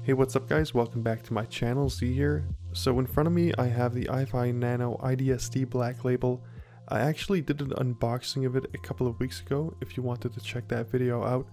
Hey, what's up guys, welcome back to my channel, Z here. So in front of me I have the IFI Nano IDSD black label. I actually did an unboxing of it a couple of weeks ago. If you wanted to check that video out,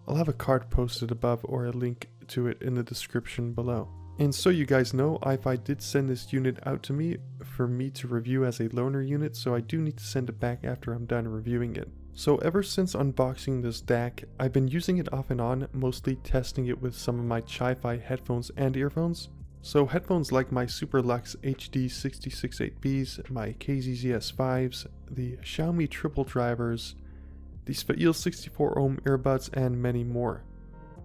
I'll have a card posted above or a link to it in the description below. And so you guys know, IFI did send this unit out to me for me to review as a loaner unit, so I do need to send it back after I'm done reviewing it. So ever since unboxing this DAC, I've been using it off and on, mostly testing it with some of my Hi-Fi headphones and earphones. So headphones like my Super Lux HD 668Bs, my KZZS5s, the Xiaomi triple drivers, the Sfail 64 ohm earbuds, and many more.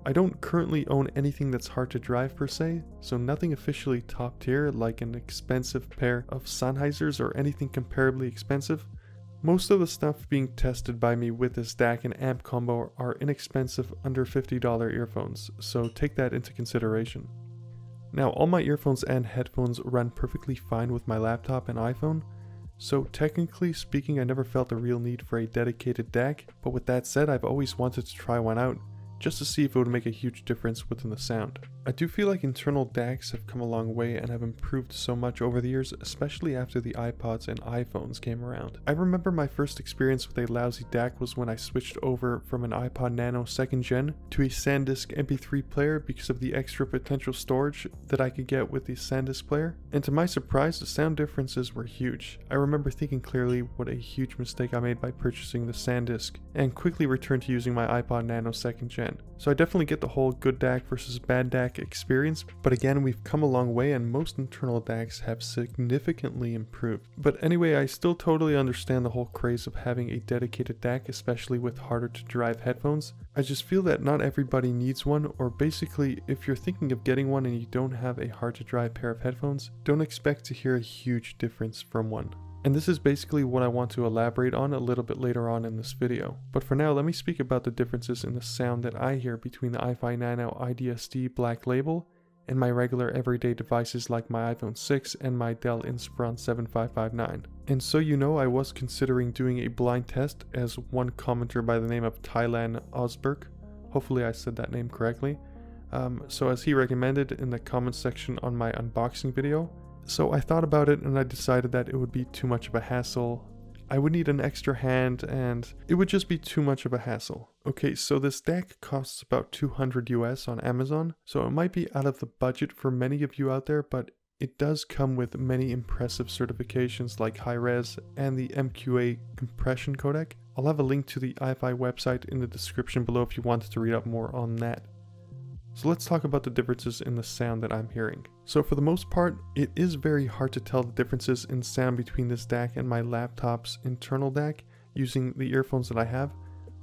I don't currently own anything that's hard to drive per se, so nothing officially top tier like an expensive pair of Sennheisers or anything comparably expensive. Most of the stuff being tested by me with this DAC and amp combo are inexpensive under $50 earphones, so take that into consideration. Now all my earphones and headphones run perfectly fine with my laptop and iPhone, so technically speaking I never felt a real need for a dedicated DAC, but with that said I've always wanted to try one out, just to see if it would make a huge difference within the sound. I do feel like internal DACs have come a long way and have improved so much over the years, especially after the iPods and iPhones came around. I remember my first experience with a lousy DAC was when I switched over from an iPod Nano 2nd Gen to a SanDisk MP3 player because of the extra potential storage that I could get with the SanDisk player, and to my surprise the sound differences were huge. I remember thinking clearly what a huge mistake I made by purchasing the SanDisk, and quickly returned to using my iPod Nano 2nd Gen. So I definitely get the whole good DAC versus bad DAC experience, but again we've come a long way and most internal DACs have significantly improved. But anyway, I still totally understand the whole craze of having a dedicated DAC, especially with harder to drive headphones. I just feel that not everybody needs one, or basically if you're thinking of getting one and you don't have a hard to drive pair of headphones, don't expect to hear a huge difference from one. And this is basically what I want to elaborate on a little bit later on in this video. But for now, let me speak about the differences in the sound that I hear between the IFI Nano IDSD black label and my regular everyday devices like my iPhone 6 and my Dell Inspiron 7559. And so you know, I was considering doing a blind test, as one commenter by the name of Thailand Osberg, hopefully I said that name correctly, so as he recommended in the comments section on my unboxing video. So I thought about it and I decided that it would be too much of a hassle. I would need an extra hand and it would just be too much of a hassle. Okay, so this DAC costs about $200 US on Amazon, so it might be out of the budget for many of you out there, but it does come with many impressive certifications like high res and the MQA compression codec. I'll have a link to the IFI website in the description below if you wanted to read up more on that. So let's talk about the differences in the sound that I'm hearing. So for the most part, it is very hard to tell the differences in sound between this DAC and my laptop's internal DAC using the earphones that I have,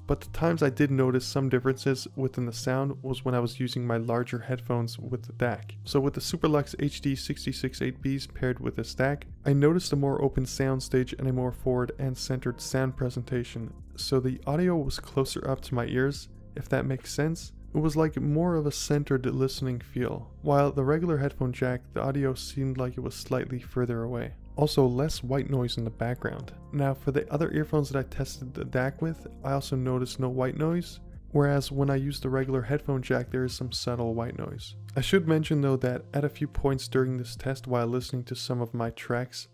but the times I did notice some differences within the sound was when I was using my larger headphones with the DAC. So with the Super Lux HD 668Bs paired with this DAC, I noticed a more open soundstage and a more forward and centered sound presentation, so the audio was closer up to my ears, if that makes sense. It was like more of a centered listening feel, while the regular headphone jack, the audio seemed like it was slightly further away. Also less white noise in the background. Now for the other earphones that I tested the DAC with, I also noticed no white noise, whereas when I used the regular headphone jack there is some subtle white noise. I should mention though that at a few points during this test while listening to some of my tracks,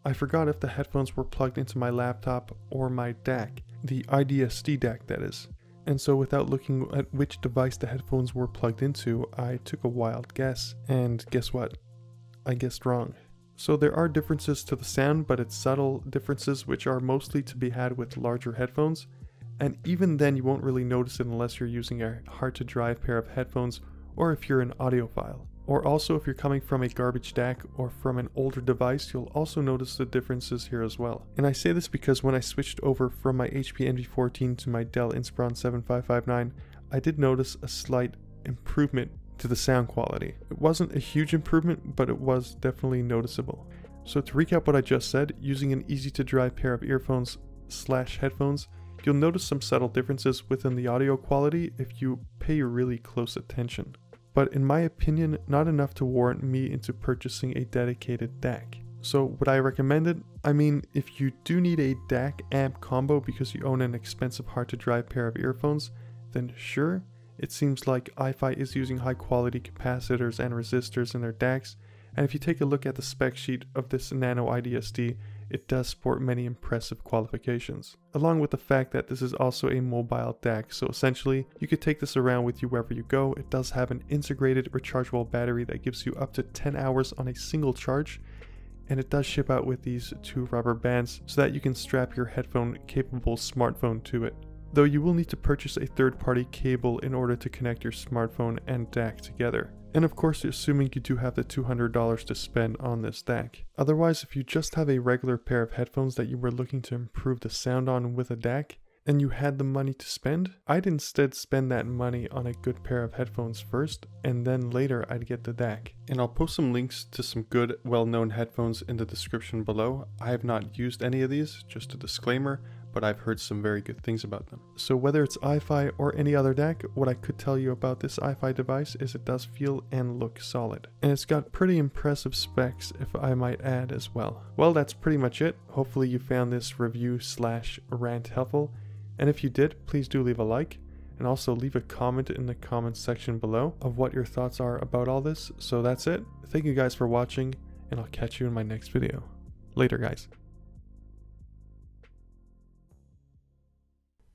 I forgot if the headphones were plugged into my laptop or my DAC, the IDSD DAC that is. And so without looking at which device the headphones were plugged into, I took a wild guess, and guess what? I guessed wrong. So there are differences to the sound, but it's subtle differences which are mostly to be had with larger headphones, and even then you won't really notice it unless you're using a hard to drive pair of headphones or if you're an audiophile. Or also if you're coming from a garbage DAC or from an older device, you'll also notice the differences here as well. And I say this because when I switched over from my HP NV14 to my Dell Inspiron 7559, I did notice a slight improvement to the sound quality. It wasn't a huge improvement, but it was definitely noticeable. So to recap what I just said, using an easy to drive pair of earphones / headphones, you'll notice some subtle differences within the audio quality if you pay really close attention. But in my opinion, not enough to warrant me into purchasing a dedicated DAC. So would I recommend it? I mean, if you do need a DAC amp combo because you own an expensive hard to drive pair of earphones, then sure, It seems like IFI is using high quality capacitors and resistors in their DACs, and if you take a look at the spec sheet of this Nano IDSD, it does sport many impressive qualifications, along with the fact that this is also a mobile DAC, so essentially you could take this around with you wherever you go. It does have an integrated rechargeable battery that gives you up to 10 hours on a single charge, and it does ship out with these 2 rubber bands so that you can strap your headphone capable smartphone to it. Though you will need to purchase a third-party cable in order to connect your smartphone and DAC together. And of course, assuming you do have the $200 to spend on this DAC. Otherwise, if you just have a regular pair of headphones that you were looking to improve the sound on with a DAC, and you had the money to spend, I'd instead spend that money on a good pair of headphones first, and then later I'd get the DAC. And I'll post some links to some good, well-known headphones in the description below. I have not used any of these, just a disclaimer, but I've heard some very good things about them. So whether it's IFI or any other DAC, what I could tell you about this IFI device is it does feel and look solid. And it's got pretty impressive specs, if I might add as well. Well, that's pretty much it. Hopefully you found this review/rant helpful. And if you did, please do leave a like, and also leave a comment in the comments section below of what your thoughts are about all this. So that's it. Thank you guys for watching, and I'll catch you in my next video. Later, guys.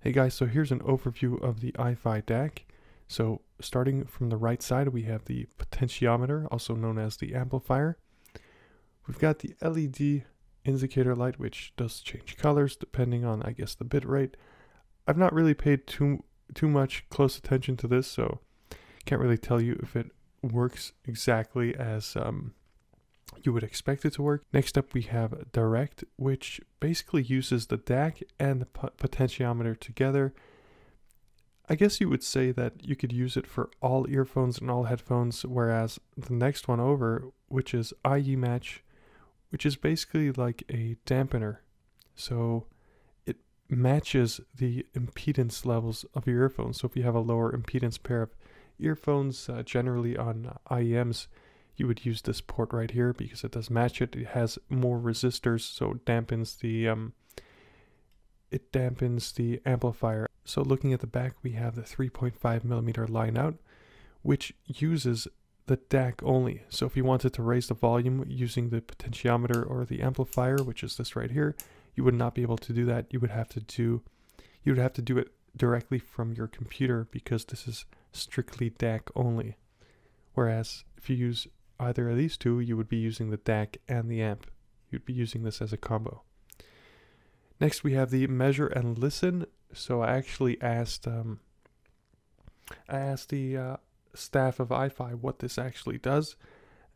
Hey guys, so here's an overview of the IFI DAC. So starting from the right side, we have the potentiometer, also known as the amplifier. We've got the LED indicator light, which does change colors depending on, I guess, the bit rate. I've not really paid too much close attention to this, so can't really tell you if it works exactly as you would expect it to work. Next up we have direct, which basically uses the DAC and the potentiometer together. I guess you would say that you could use it for all earphones and all headphones, whereas the next one over, which is IE match, which is basically like a dampener. So it matches the impedance levels of your earphones. So if you have a lower impedance pair of earphones, generally on IEMs, you would use this port right here because it does match it. It has more resistors, so it dampens the amplifier. So looking at the back, we have the 3.5mm line out, which uses the DAC only. So if you wanted to raise the volume using the potentiometer or the amplifier, which is this right here, you would not be able to do that. You would have to do it directly from your computer because this is strictly DAC only. Whereas if you use either of these two, you would be using the DAC and the amp. You'd be using this as a combo. Next we have the measure and listen. So I actually asked the staff of IFI what this actually does,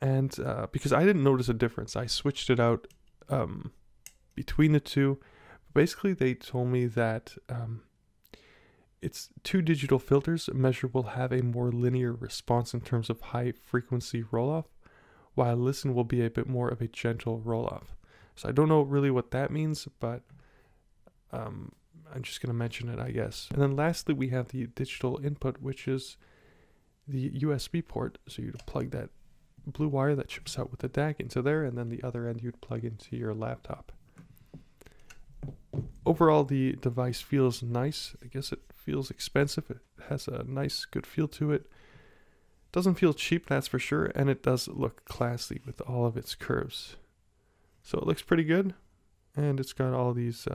and because I didn't notice a difference, I switched it out between the two. Basically they told me that it's 2 digital filters. Measure will have a more linear response in terms of high frequency roll-off, while listen will be a bit more of a gentle roll-off. So I don't know really what that means, but I'm just going to mention it, I guess. And then lastly, we have the digital input, which is the USB port. So you'd plug that blue wire that ships out with the DAC into there, and then the other end you'd plug into your laptop. Overall, the device feels nice. I guess it feels expensive. It has a nice, good feel to it. Doesn't feel cheap, that's for sure, and it does look classy with all of its curves. So it looks pretty good, and it's got all these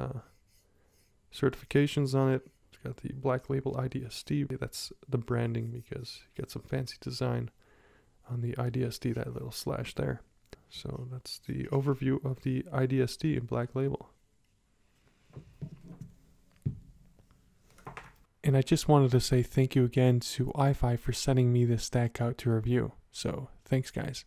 certifications on it. It's got the Black Label IDSD. That's the branding because you got some fancy design on the IDSD, that little slash there. So that's the overview of the IDSD in Black Label. And I just wanted to say thank you again to IFI for sending me this DAC out to review. So thanks guys.